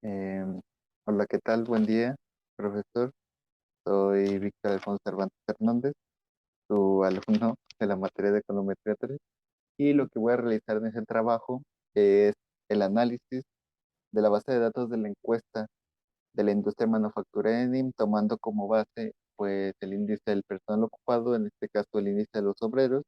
Em, Hola, ¿qué tal? Buen día, profesor. Soy Víctor Alfonso Cervantes Hernández, tu alumno de la materia de Econometría 3, y lo que voy a realizar en ese trabajo es el análisis de la base de datos de la encuesta de la industria manufacturera en IM, tomando como base pues el índice del personal ocupado, en este caso el índice de los obreros,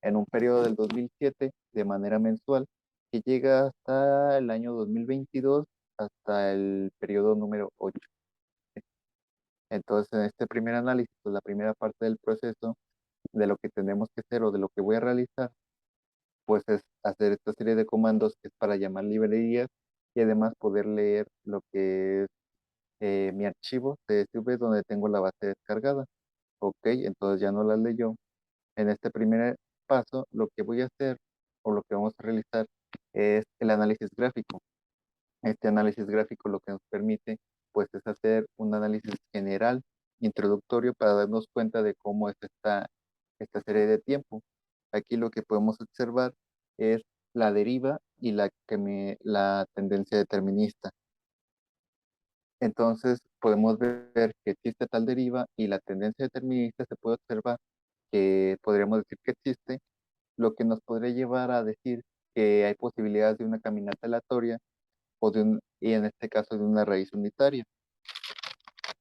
en un periodo del 2007 de manera mensual, que llega hasta el año 2022, hasta el periodo número 8. Entonces, en este primer análisis, pues, la primera parte del proceso de lo que tenemos que hacer o de lo que voy a realizar, pues es hacer esta serie de comandos que es para llamar librerías y además poder leer lo que es mi archivo CSV donde tengo la base descargada. Ok, entonces ya no la leyó. En este primer paso, lo que voy a hacer o lo que vamos a realizar es el análisis gráfico. Este análisis gráfico lo que nos permite pues es hacer un análisis general, introductorio, para darnos cuenta de cómo es esta serie de tiempo. Aquí lo que podemos observar es la deriva y la tendencia determinista. Entonces podemos ver que existe tal deriva y la tendencia determinista se puede observar que podríamos decir que existe, lo que nos podría llevar a decir que hay posibilidades de una caminata aleatoria y en este caso de una raíz unitaria.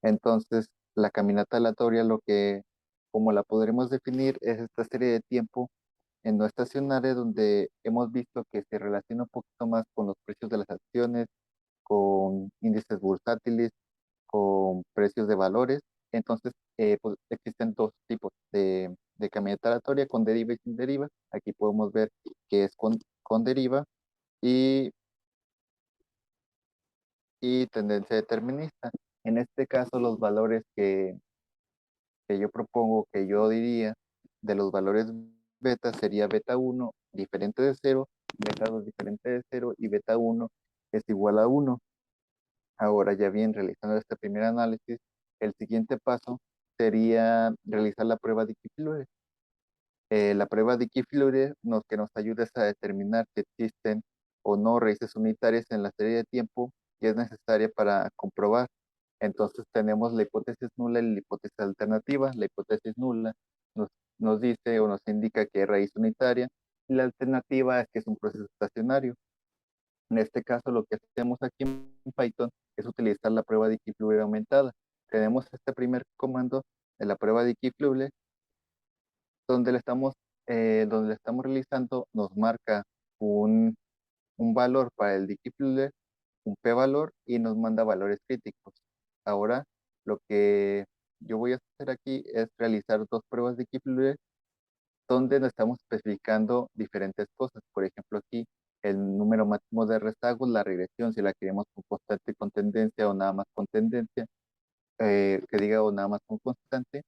Entonces, la caminata aleatoria, como la podremos definir, es esta serie de tiempo en no estacionaria donde hemos visto que se relaciona un poquito más con los precios de las acciones, con índices bursátiles, con precios de valores. Entonces, pues, existen dos tipos de caminata aleatoria, con deriva y sin deriva. Aquí podemos ver que es con deriva y tendencia determinista. En este caso, los valores que yo propongo, que yo diría de los valores beta sería beta uno diferente de cero, beta 2 diferente de cero y beta uno es igual a uno. Ahora ya bien, realizando este primer análisis, el siguiente paso sería realizar la prueba de Key-Fluid. La prueba de Key-Fluid que nos ayuda es a determinar si existen o no raíces unitarias en la serie de tiempo que es necesaria para comprobar. Entonces tenemos la hipótesis nula y la hipótesis alternativa. La hipótesis nula nos, nos dice o nos indica que es raíz unitaria y la alternativa es que es un proceso estacionario. En este caso, lo que hacemos aquí en Python es utilizar la prueba de Key-Fluid aumentada. Tenemos este primer comando de la prueba de Key-Fluid donde donde le estamos realizando, nos marca un, un valor para el Dickey-Fluid, un p-valor y nos manda valores críticos. Ahora, lo que yo voy a hacer aquí es realizar dos pruebas de Dickey-Fluid donde nos estamos especificando diferentes cosas. Por ejemplo, aquí el número máximo de rezagos, la regresión, si la queremos con constante con tendencia o nada más con tendencia, que diga o nada más con constante,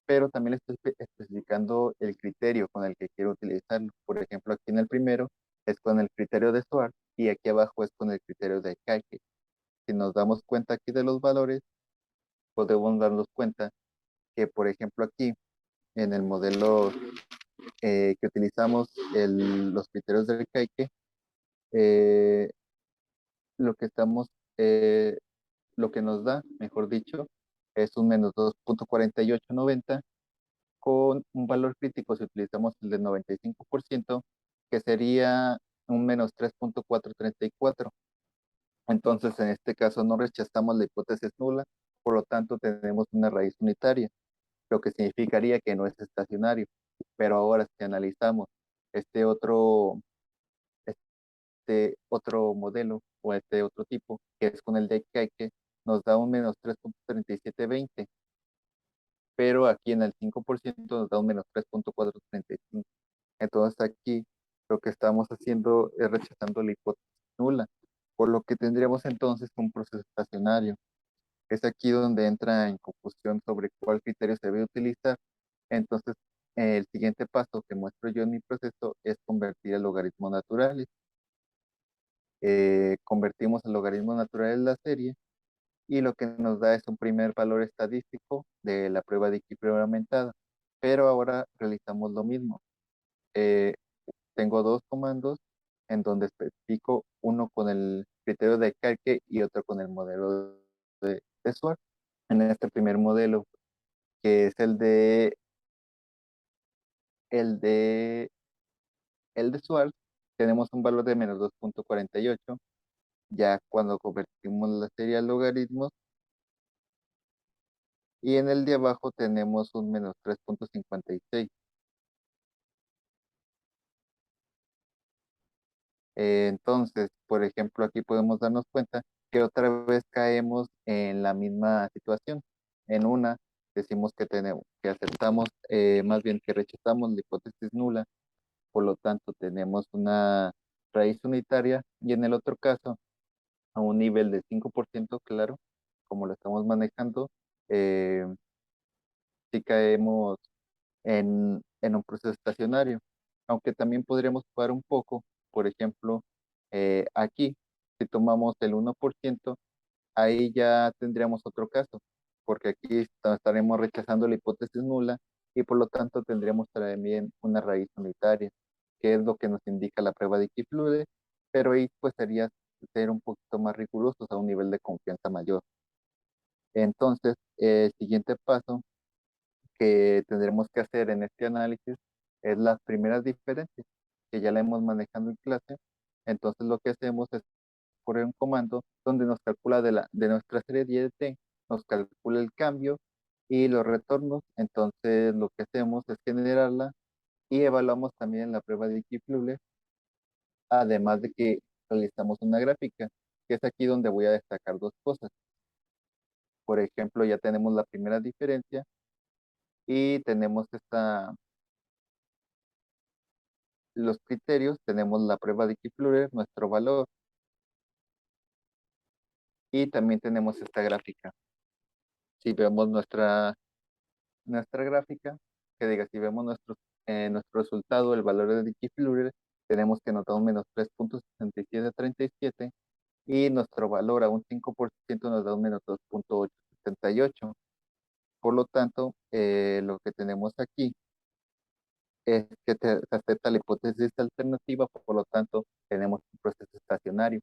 pero también le estoy especificando el criterio con el que quiero utilizarlo. Por ejemplo, aquí en el primero es con el criterio de Swartz y aquí abajo es con el criterio de Kaike. Si nos damos cuenta aquí de los valores, podemos darnos cuenta que, por ejemplo, aquí en el modelo que utilizamos, los criterios de Kaike, eh, lo que estamos, eh, lo que nos da, mejor dicho, es un menos 2,4890 con un valor crítico si utilizamos el del 95%, que sería un menos 3,434. Entonces, en este caso no rechazamos la hipótesis nula, por lo tanto tenemos una raíz unitaria, lo que significaría que no es estacionario. Pero ahora si analizamos este otro, este otro modelo o este otro tipo, que es con el de Keke, nos da un menos 3,3720, pero aquí en el 5% nos da un menos 3,435. Entonces aquí lo que estamos haciendo es rechazando la hipótesis nula, por lo que tendríamos entonces un proceso estacionario. Es aquí donde entra en confusión sobre cuál criterio se debe utilizar. Entonces, el siguiente paso que muestro yo en mi proceso es convertir el logaritmo natural. Convertimos el logaritmo natural en la serie y lo que nos da es un primer valor estadístico de la prueba de equilibrio aumentada. Pero ahora realizamos lo mismo. Eh, Tengo dos comandos en donde especifico uno con el criterio de calque y otro con el el de, el de Schwarz, tenemos un valor de menos 2,48. Ya cuando convertimos la serie a logaritmos, y en el de abajo tenemos un menos 3,56. Entonces, por ejemplo, aquí podemos darnos cuenta que otra vez caemos en la misma situación. En una, decimos que tenemos, que aceptamos, más bien que rechazamos la hipótesis nula, por lo tanto tenemos una raíz unitaria, y en el otro caso, a un nivel de 5%, claro, como lo estamos manejando, eh, sí caemos en un proceso estacionario, aunque también podríamos jugar un poco. Por ejemplo, aquí, si tomamos el 1%, ahí ya tendríamos otro caso, porque aquí estaremos rechazando la hipótesis nula, y por lo tanto tendríamos también una raíz unitaria, que es lo que nos indica la prueba de Key-Fluide, pero ahí pues sería ser un poquito más rigurosos a un nivel de confianza mayor. Entonces, el siguiente paso que tendremos que hacer en este análisis es las primeras diferencias, que ya la hemos manejado en clase. Entonces lo que hacemos es poner un comando donde nos calcula de nuestra serie de t, nos calcula el cambio y los retornos. Entonces lo que hacemos es generarla y evaluamos también la prueba de equilibre, además de que realizamos una gráfica, que es aquí donde voy a destacar dos cosas. Por ejemplo, ya tenemos la primera diferencia y tenemos los criterios, tenemos la prueba de Key-Fluide, nuestro valor, y también tenemos esta gráfica. Si vemos nuestra gráfica, que diga, si vemos nuestro resultado, el valor de Key-Fluide, tenemos que nos da un menos 3,6737, y nuestro valor a un 5% nos da un menos 2,878. Por lo tanto, lo que tenemos aquí es que se acepta la hipótesis alternativa, por lo tanto, tenemos un proceso estacionario,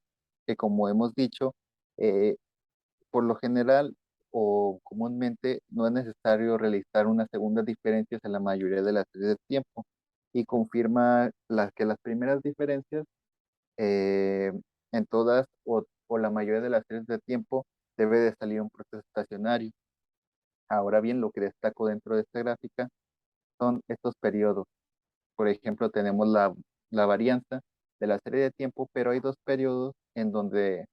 que como hemos dicho, eh, por lo general o comúnmente no es necesario realizar una segunda diferencia en la mayoría de las series de tiempo, y confirma que las primeras diferencias, eh, en todas o la mayoría de las series de tiempo, debe de salir un proceso estacionario. Ahora bien, lo que destaco dentro de esta gráfica son estos periodos. Por ejemplo, tenemos la varianza de la serie de tiempo, pero hay dos periodos en donde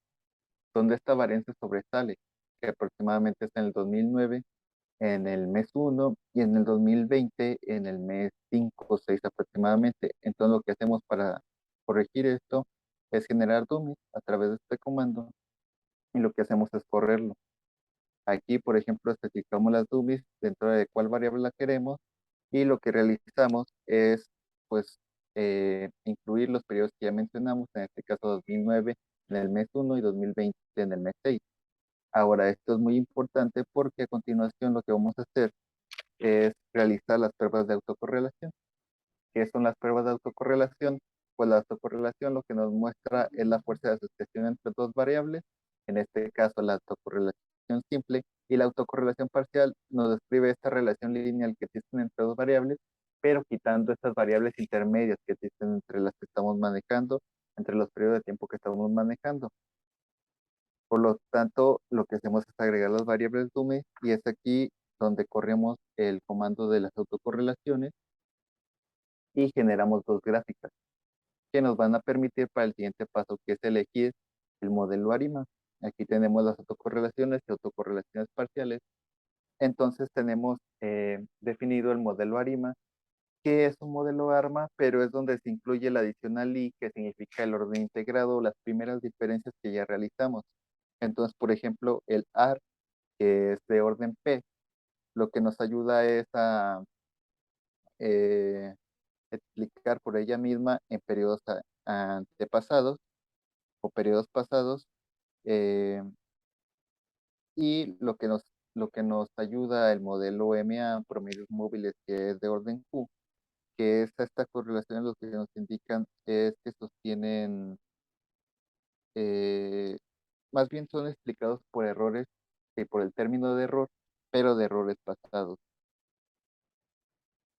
esta varianza sobresale, que aproximadamente es en el 2009, en el mes 1, y en el 2020, en el mes 5 o 6 aproximadamente. Entonces, lo que hacemos para corregir esto es generar dummies a través de este comando, y lo que hacemos es correrlo. Aquí, por ejemplo, especificamos las dummies dentro de cuál variable la queremos, y lo que realizamos es, pues, incluir los periodos que ya mencionamos, en este caso 2009 en el mes 1 y 2020 en el mes 6. Ahora, esto es muy importante porque a continuación lo que vamos a hacer es realizar las pruebas de autocorrelación. ¿Qué son las pruebas de autocorrelación? Pues la autocorrelación lo que nos muestra es la fuerza de asociación entre dos variables, en este caso la autocorrelación simple, y la autocorrelación parcial nos describe esta relación lineal que existe entre dos variables, pero quitando estas variables intermedias que existen entre las que estamos manejando, entre los periodos de tiempo que estamos manejando. Por lo tanto, lo que hacemos es agregar las variables dummy, y es aquí donde corremos el comando de las autocorrelaciones y generamos dos gráficas que nos van a permitir para el siguiente paso, que es elegir el modelo ARIMA. Aquí tenemos las autocorrelaciones y autocorrelaciones parciales. Entonces tenemos definido el modelo ARIMA, que es un modelo ARMA, pero es donde se incluye la adicional I, que significa el orden integrado, las primeras diferencias que ya realizamos. Entonces, por ejemplo, el AR, que es de orden P, lo que nos ayuda es a eh, explicar por ella misma en periodos antepasados o periodos pasados, eh, y lo que nos ayuda el modelo MA, promedios móviles, que es de orden Q, que es esta correlación, lo que nos indican es que sostienen, eh, más bien son explicados por errores, por el término de error, pero de errores pasados.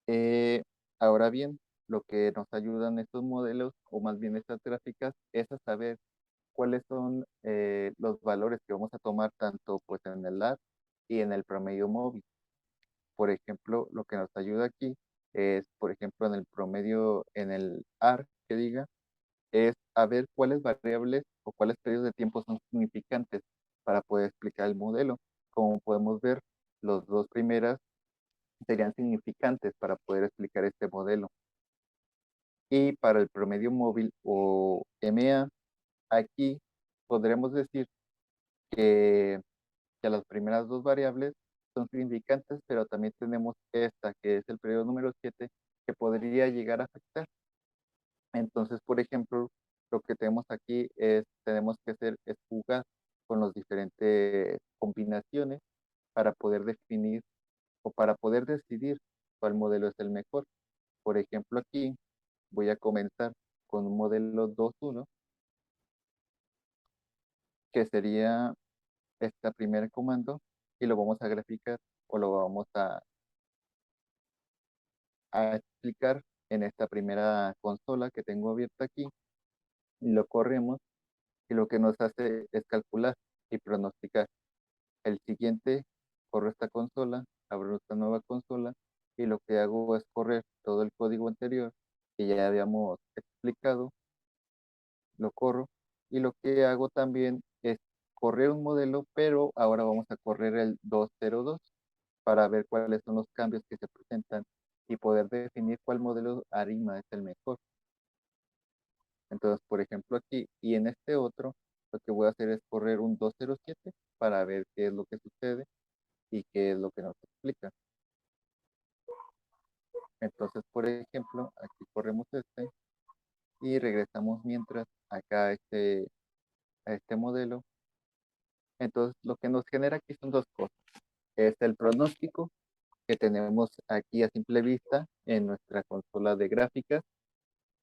Eh, Ahora bien, lo que nos ayudan estos modelos, o más bien estas gráficas, es a saber cuáles son los valores que vamos a tomar tanto pues en el LAR y en el promedio móvil. Por ejemplo, lo que nos ayuda aquí es, por ejemplo, en el promedio, en el AR, que diga, es a ver cuáles variables o cuáles periodos de tiempo son significantes para poder explicar el modelo. Como podemos ver, los dos primeras serían significantes para poder explicar este modelo. Y para el promedio móvil o MA, aquí podremos decir que, que las primeras dos variables son significantes, pero también tenemos esta, que es el periodo número 7 que podría llegar a afectar. Entonces, por ejemplo, lo que tenemos aquí es, tenemos que hacer es jugar con las diferentes combinaciones para poder definir o para poder decidir cuál modelo es el mejor. Por ejemplo, aquí voy a comenzar con un modelo 2.1, que sería esta primer comando, y lo vamos a graficar o lo vamos a explicar en esta primera consola que tengo abierta aquí, y lo corremos, y lo que nos hace es calcular y pronosticar. El siguiente, corro esta consola, abro esta nueva consola, y lo que hago es correr todo el código anterior que ya habíamos explicado, lo corro, y lo que hago también es correr un modelo, pero ahora vamos a correr el 202 para ver cuáles son los cambios que se presentan y poder definir cuál modelo ARIMA es el mejor. Entonces, por ejemplo, aquí y en este otro, lo que voy a hacer es correr un 207 para ver qué es lo que sucede y qué es lo que nos explica. Entonces, por ejemplo, aquí corremos este y regresamos mientras acá a este modelo. Entonces, lo que nos genera aquí son dos cosas. Es el pronóstico que tenemos aquí a simple vista en nuestra consola de gráficas,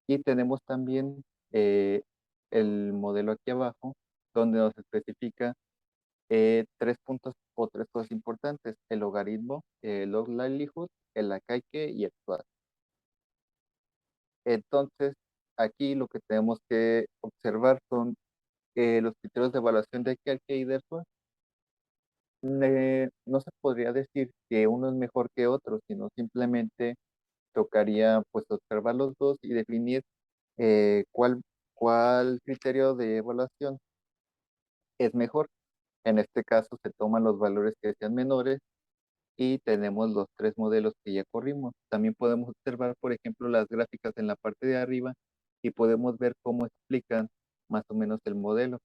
y tenemos también el modelo aquí abajo donde nos especifica tres puntos o tres cosas importantes: el logaritmo, el log likelihood, el Akaike y el SWAT. Entonces, aquí lo que tenemos que observar son los criterios de evaluación de Akaike y de SWAT. No se podría decir que uno es mejor que otro, sino simplemente tocaría pues observar los dos y definir cuál criterio de evaluación es mejor. En este caso se toman los valores que sean menores y tenemos los tres modelos que ya corrimos. También podemos observar, por ejemplo, las gráficas en la parte de arriba y podemos ver cómo explican más o menos el modelo: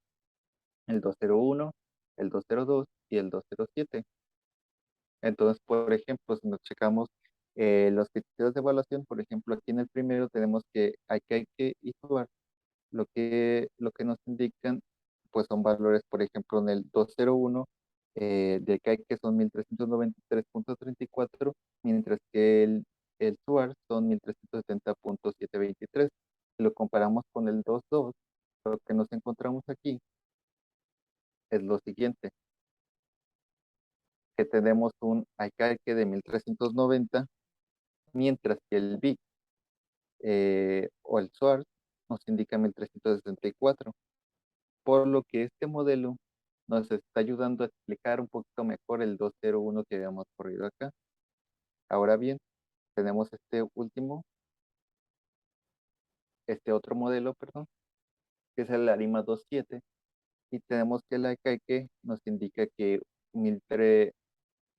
el 201, el 202 y el 207. Entonces, por ejemplo, si nos checamos los criterios de evaluación, por ejemplo, aquí en el primero tenemos que hay que ituar lo que nos indican, pues son valores, por ejemplo, en el 201 de que son 1393.34, mientras que el SUAR son 1370.723. Si lo comparamos con el 22, lo que nos encontramos aquí es lo siguiente: que tenemos un AICAIC de 1390, mientras que el BIC o el SUAR nos indica 1364, por lo que este modelo nos está ayudando a explicar un poquito mejor el 201 que habíamos corrido acá. Ahora bien, tenemos este otro modelo, perdón, que es el ARIMA 27, y tenemos que la que nos indica que 1003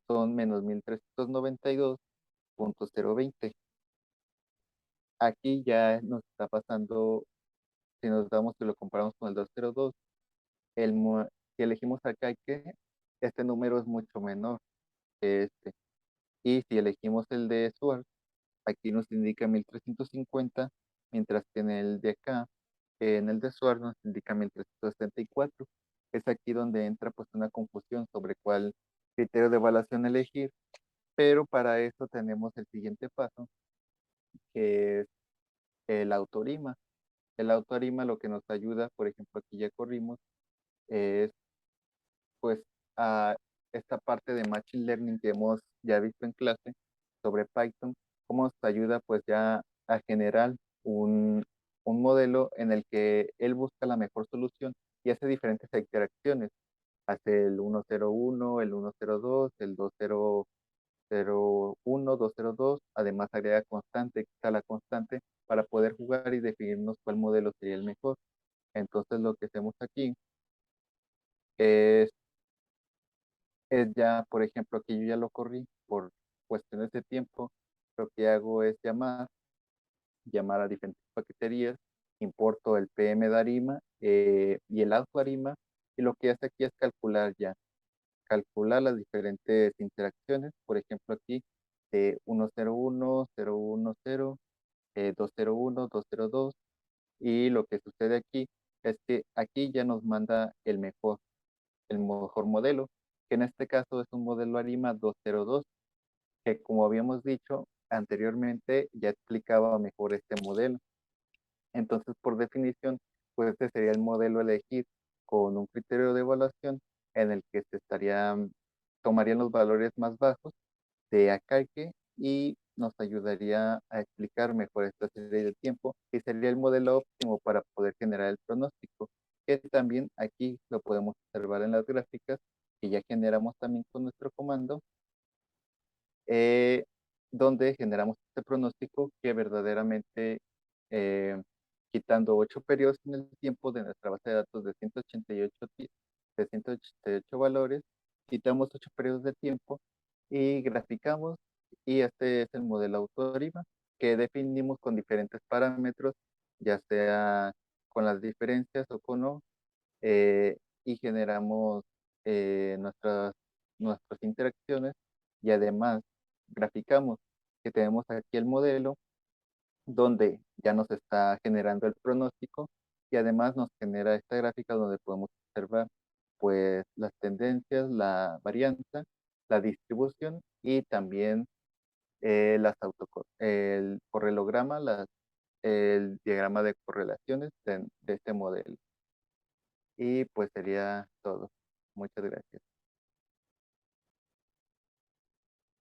son menos 1392.020. Aquí ya nos está pasando, si nos damos que lo comparamos con el 202, si elegimos acá que este número es mucho menor que este. Y si elegimos el de Swartz, aquí nos indica 1350, mientras que en el de acá, en el de Swartz nos indica 1374. Es aquí donde entra pues una confusión sobre cuál criterio de evaluación elegir, pero para eso tenemos el siguiente paso, que es el autorima. El autorima lo que nos ayuda, por ejemplo, aquí ya corrimos, es pues a esta parte de Machine Learning que hemos ya visto en clase sobre Python, cómo nos ayuda pues ya a generar un, un modelo en el que él busca la mejor solución y hace diferentes interacciones. Hace el 101, el 102, el 2001, 202, además agrega constante, quita la constante para poder jugar y definirnos cuál modelo sería el mejor. Entonces lo que hacemos aquí es, es ya, por ejemplo, aquí yo ya lo corrí por cuestiones de tiempo, lo que hago es llamar a diferentes paqueterías, importo el PM de Arima y el ADO Arima, y lo que hace aquí es calcular las diferentes interacciones, por ejemplo aquí 101, 010, 201, 202, y lo que sucede aquí es que aquí ya nos manda el mejor modelo, que en este caso es un modelo ARIMA 202, que como habíamos dicho anteriormente ya explicaba mejor este modelo. Entonces, por definición, pues este sería el modelo a elegir con un criterio de evaluación en el que tomarían los valores más bajos de Akaike y nos ayudaría a explicar mejor esta serie de tiempo y sería el modelo óptimo para poder generar el pronóstico, que también aquí lo podemos observar en las gráficas que ya generamos también con nuestro comando, eh, donde generamos este pronóstico que verdaderamente, eh, quitando 8 periodos en el tiempo de nuestra base de datos de 188, de 188 valores, quitamos 8 periodos de tiempo y graficamos, y este es el modelo autorima que definimos con diferentes parámetros, ya sea con las diferencias o con no, eh, y generamos nuestras interacciones y además graficamos que tenemos aquí el modelo donde ya nos está generando el pronóstico y además nos genera esta gráfica donde podemos observar pues las tendencias, la varianza, la distribución y también el correlograma, el diagrama de correlaciones de este modelo. Y pues sería todo. Muchas gracias.